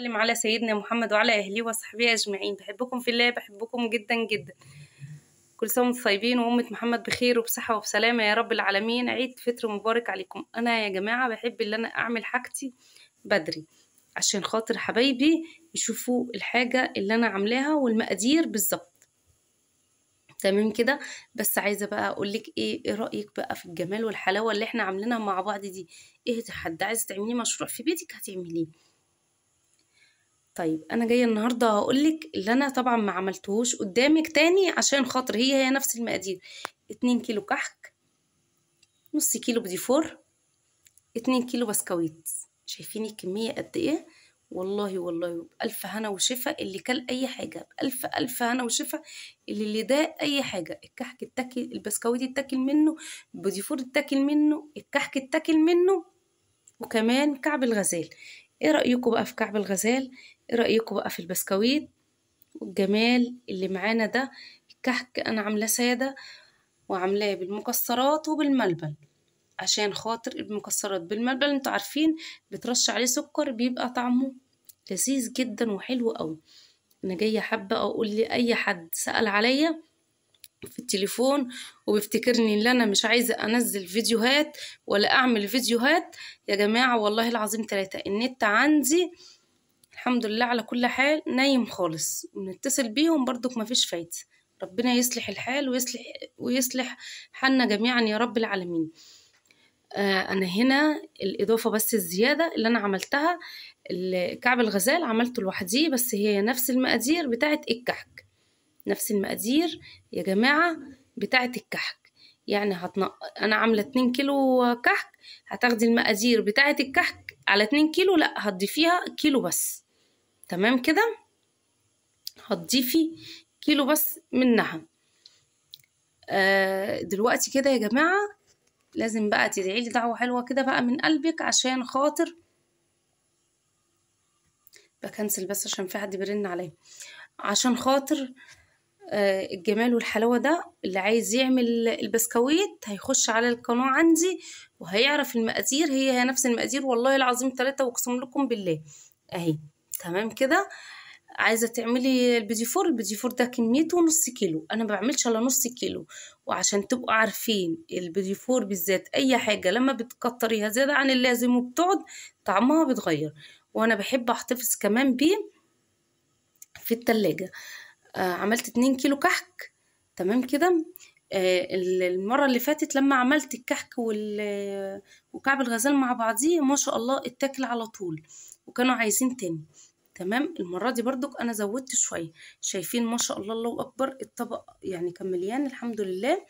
وسلم على سيدنا محمد وعلى أهله وصحبه أجمعين. بحبكم في الله، بحبكم جدا جدا. كل سنة وانتم طيبين وأمة محمد بخير وبصحة وبسلامة يا رب العالمين. عيد فطر مبارك عليكم. أنا يا جماعة بحب اللي أنا أعمل حاجتي بدري عشان خاطر حبايبي يشوفوا الحاجة اللي أنا عاملاها والمقادير بالظبط. تمام كده. بس عايزة بقى أقولك إيه رأيك بقى في الجمال والحلاوة اللي إحنا عاملينها مع بعض دي؟ إيه حد عايز تعمليه مشروع في بيتك هتعمليه. طيب انا جايه النهارده هقولك اللي انا طبعا ما عملتهوش قدامك تاني عشان خاطر هي نفس المقادير. 2 كيلو كحك، نص كيلو بديفور، 2 كيلو بسكويت. شايفين الكميه قد ايه؟ والله بألف هنا وشفا اللي كل اي حاجه، بألف هنا وشفا اللي ده اي حاجه. الكحك اتاكل، البسكويت اتاكل منه، البديفور اتاكل منه، الكحك اتاكل منه، وكمان كعب الغزال. ايه رأيكم بقى في كعب الغزال؟ ايه رأيكم بقى في البسكويت والجمال اللي معانا ده؟ الكحك انا عاملاه سادة وعاملاه بالمكسرات وبالملبن، عشان خاطر المكسرات بالملبن انتوا عارفين بترش عليه سكر بيبقى طعمه لذيذ جدا وحلو قوي. انا جايه حابه اقول لاي حد سأل عليا في التليفون وبيفتكرني ان انا مش عايزه انزل فيديوهات ولا اعمل فيديوهات، يا جماعه والله العظيم 3 النت عندي الحمد لله على كل حال نايم خالص، ونتصل بيهم برضك مفيش فايدة. ربنا يصلح الحال ويصلح حالنا جميعا يا رب العالمين. انا هنا الاضافة بس الزيادة اللي انا عملتها، كعب الغزال عملته لوحديه بس هي نفس المقادير بتاعة الكحك، نفس المقادير يا جماعة بتاعة الكحك. يعني انا عاملة 2 كيلو كحك، هتاخدي المقادير بتاعة الكحك على 2 كيلو، لا هتضيفيها كيلو بس. تمام كده، هتضيفي كيلو بس منها. دلوقتي كده يا جماعة لازم بقى تدعي لي دعوة حلوة كده بقى من قلبك، عشان خاطر بكنسل بس عشان في حد بيرن عليا، عشان خاطر الجمال والحلاوة ده. اللي عايز يعمل البسكويت هيخش على القناة عندي وهيعرف المقادير، هي نفس المقادير والله العظيم 3 واقسم لكم بالله اهي. تمام كده. عايزه تعملي البيديفور ده كميته نص كيلو، انا ما بعملش الا نص كيلو. وعشان تبقوا عارفين البيديفور بالذات اي حاجه لما بتكتريها زياده عن اللازم وبتقعد طعمها بيتغير، وانا بحب احتفظ كمان بيه في التلاجة. عملت 2 كيلو كحك. تمام كده. المرة اللي فاتت لما عملت الكحك وكعب الغزال مع بعضيه ما شاء الله اتاكل على طول وكانوا عايزين تاني. تمام. المرة دي برضك انا زودت شوية. شايفين ما شاء الله الله اكبر الطبق يعني كان مليان الحمد لله.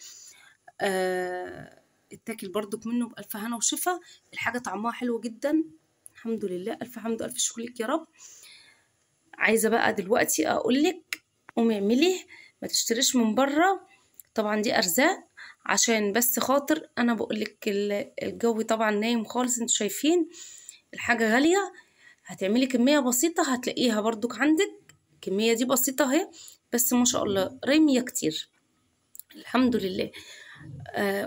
اتاكل برضك منه بألف هنا وشفا. الحاجة طعمها حلو جدا الحمد لله. الف حمد والف شكر لك يا رب. عايزة بقى دلوقتي اقولك قومي اعملي، ما تشتريش من بره، طبعا دي ارزاق. عشان بس خاطر انا بقولك الجو طبعا نايم خالص، انتوا شايفين الحاجة غالية. هتعملي كمية بسيطة هتلاقيها برضك عندك، الكمية دي بسيطة اهي بس ما شاء الله رمية كتير الحمد لله.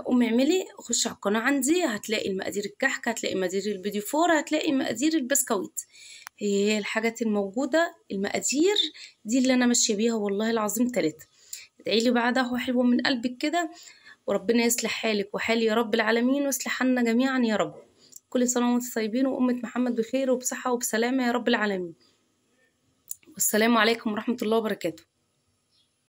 قومي اعملي، خشي على القناة عندي هتلاقي المقادير الكحك، هتلاقي مقادير البيديفور، هتلاقي مقادير البسكويت. هي الحاجات الموجودة المقادير دي اللي انا ماشية بيها والله العظيم 3. ادعيلي بقى دعوة حلوة من قلبك كده وربنا يصلح حالك وحالي يا رب العالمين ويصلح حالنا جميعا يا رب. كل سنة وانتم طيبين وأمة محمد بخير وبصحة وبسلامة يا رب العالمين. والسلام عليكم ورحمة الله وبركاته.